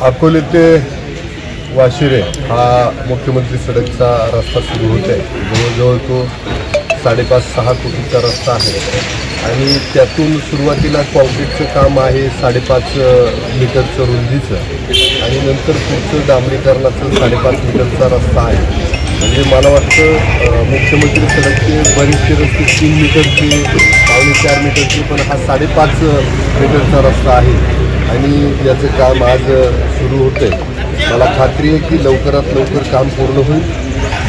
अकोले ते वाशिरे हा मुख्यमंत्री सडकचा रस्ता सुरू होत आहे। जवळजवळ तो 5.5-6 कोटीचा रस्ता आहे आणि त्यातून सुरुवातीला कॉन्क्रीटचं काम आहे 5.5 मीटरचं रुंदीचं आणि नंतर पुढचं डांबरीकरणाचं 5.5 मीटरचा रस्ता आहे। म्हणजे मला वाटतं मुख्यमंत्री सडकचे बरेचसे रस्ते 3 मीटरचे 3.25-4 मीटरचे, पण हा 5.5 मीटरचा रस्ता आहे आणि याचं काम आज सुरू होतं आहे। मला खात्री आहे की लवकरात लवकर काम पूर्ण होईल।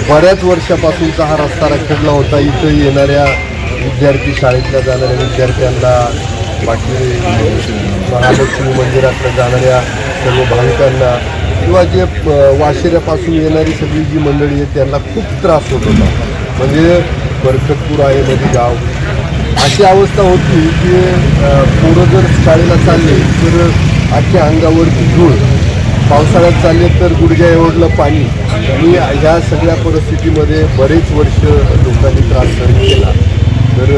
बऱ्याच वर्षापासूनचा हा रस्ता रखडला होता। इथं येणाऱ्या विद्यार्थी, शाळेतल्या जाणाऱ्या विद्यार्थ्यांना, बाकी महालक्ष्मी मंदिरातल्या जाणाऱ्या सर्व भाविकांना किंवा जे वाशिऱ्यापासून येणारी सगळी जी मंडळी आहे त्यांना खूप त्रास होत होता। म्हणजे बरकतपूर आहे मध्ये गाव, अशी अवस्था होती की पोरं जर शाळेला चालले तर अख्ख्या अंगावरती धूळ, पावसाळ्यात चालले तर गुडघ्या एवढलं पाणी आणि ह्या सगळ्या परिस्थितीमध्ये बरेच वर्ष लोकांनी त्रास सहन केला। तर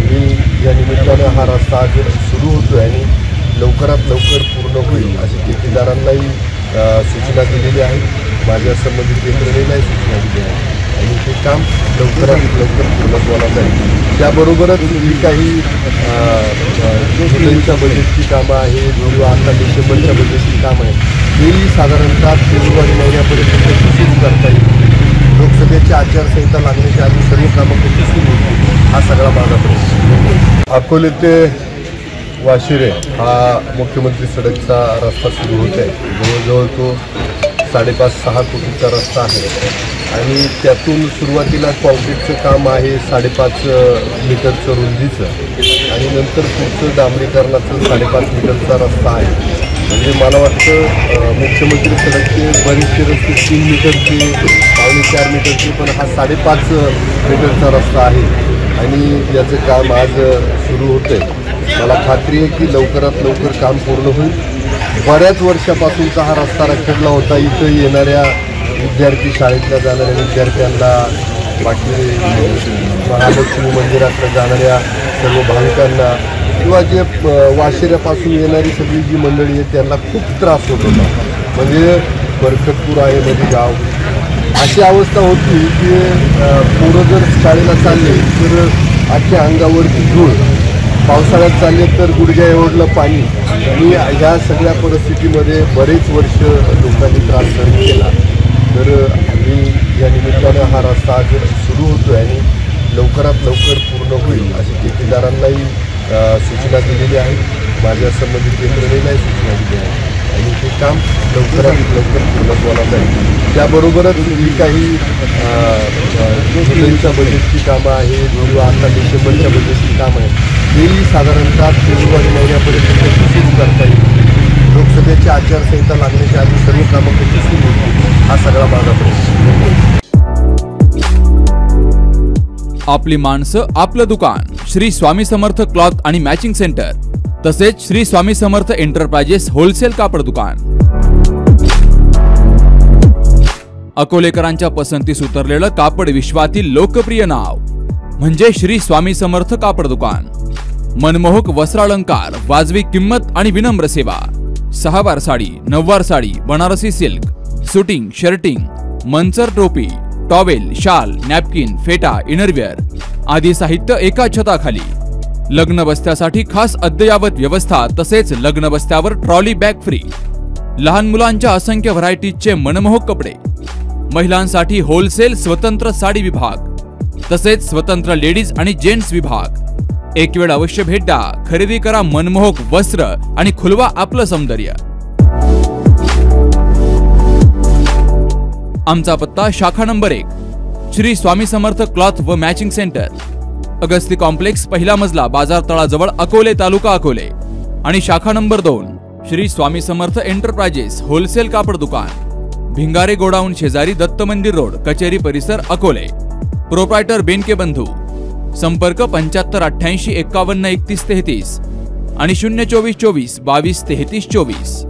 मी या निमित्तानं हा रस्ता आज सुरू होतो आहे आणि लवकरात लवकर पूर्ण होईल अशी ठेकेदारांनाही सूचना दिलेली आहे। माझ्या संबंधित यंत्रणेलाही सूचना दिली आहे आणि हे काम लवकरात लवकर पूर्णत्वाला जाईल। त्याबरोबरच जी काही जुलैच्या बजेटची कामं आहेत किंवा आता डिसेंबरच्या बजेटची कामं आहेत ही साधारणतः फेब्रुवारी महिन्यापर्यंत सुरू करता येईल। लोकसभेची आचारसंहिता लागण्याच्या आधी सर्व कामं कशी सुरू होतील हा सगळा माझा प्रश्न। अकोले ते वाशिरे हा मुख्यमंत्री सडकचा रस्ता सुरू होत आहे। जवळजवळ तो 5.5-6 कोटीचा रस्ता आहे आणि त्यातून सुरुवातीला कॉन्क्रीटचं काम आहे 5.5 मीटरचं रुंदीचं आणि नंतर पुढचं डांबरीकरणाचं 5.5 मीटरचा रस्ता आहे। म्हणजे मला वाटतं मुख्यमंत्री सडकचे बरेचसे रस्ते 3 मीटरचे 3.25-4 मीटरचे, पण हा 5.5 मीटरचा रस्ता आहे आणि याचं काम आज सुरू होतं आहे। मला खात्री आहे की लवकरात लवकर काम पूर्ण होईल। बऱ्याच वर्षापासूनचा हा रस्ता रखडला होता। इथं येणाऱ्या विद्यार्थी, शाळेतल्या जाणाऱ्या विद्यार्थ्यांना, बाकी महालक्ष्मी मंदिरातल्या जाणाऱ्या सर्व भाविकांना किंवा जे वाशिऱ्यापासून येणारी सगळी जी मंडळी आहे त्यांना खूप त्रास होत होता। म्हणजे बरकतपूर आहे मध्ये गाव, अशी अवस्था होती की पोरं जर शाळेला चालले तर अख्ख्या अंगावरती धूळ, पावसाळ्यात चालले तर गुडघ्या एवढलं पाणी आणि ह्या सगळ्या परिस्थितीमध्ये बरेच वर्ष लोकांनी त्रास सहन केला। तर मी या निमित्तानं हा रस्ता आज सुरू होतो आहे आणि लवकरात लवकर पूर्ण होईल अशी ठेकेदारांनाही सूचना दिलेली आहे। माझ्या संबंधित यंत्रणेलाही सूचना दिली आहे आणि हे काम लवकरात लवकर पूर्णत्वाला जाईल। त्याबरोबरच जी काही जुलैच्या बजेटची कामं आहेत किंवा आता डिसेंबरच्या बजेटची कामं आहेत ही साधारणतः फेब्रुवारी महिन्यापर्यंत सुरू करता येईल। लोकसभेची आचारसंहिता लागण्याच्या आधी सर्व कामं कशी सुरू होतील हा सगळा माझा प्रश्न। आपली माणसं, आपलं दुकान, श्री स्वामी समर्थ क्लॉथ आणि मॅचिंग सेंटर, तसेच श्री स्वामी समर्थ एंटरप्राइजेस होलसेल कापड दुकान। अकोलेकरांच्या पसंतीस उतरलेलं कापड विश्वातील लोकप्रिय नाव म्हणजे श्री स्वामी समर्थ कापड दुकान। मनमोहक वस्त्रालंकार, वाजवी किंमत आणि विनम्र सेवा। 6 वार साडी, 9 वार sari, Banarasi silk, suiting, shirting, Manchar टोपी, टॉवेल, शाल, नॅपकिन, फेटा, इनरवेअर आदी साहित्य एका छताखाली। लग्न बस्त्यासाठी खास अद्ययावत व्यवस्था, तसेच लग्न बस्त्यावर ट्रॉली बॅग फ्री। लहान मुलांच्या असंख्य व्हरायटीजचे मनमोहक कपडे, महिलांसाठी होलसेल स्वतंत्र साडी विभाग, तसेच स्वतंत्र लेडीज आणि जेंट्स विभाग। एक वेळ अवश्य भेट द्या, खरेदी करा मनमोहक वस्त्र आणि खुलवा आपलं सौंदर्य। आमचा पत्ता शाखा नंबर 1 श्री स्वामी समर्थ क्लॉथ व मॅचिंग सेंटर, अगस्ती कॉम्प्लेक्स, पहिला मजला, बाजार तळाजवळ, अकोले, तालुका अकोले। आणि शाखा number 2 Shri Swami Samarth enterprises wholesale कापड दुकान, भिंगारे गोडाऊन शेजारी, दत्त मंदिर रोड, कचेरी परिसर, अकोले। प्रोप्रायटर बेनके बंधू। संपर्क 75 88 51 31 33 आणि 024 24 22 33 24।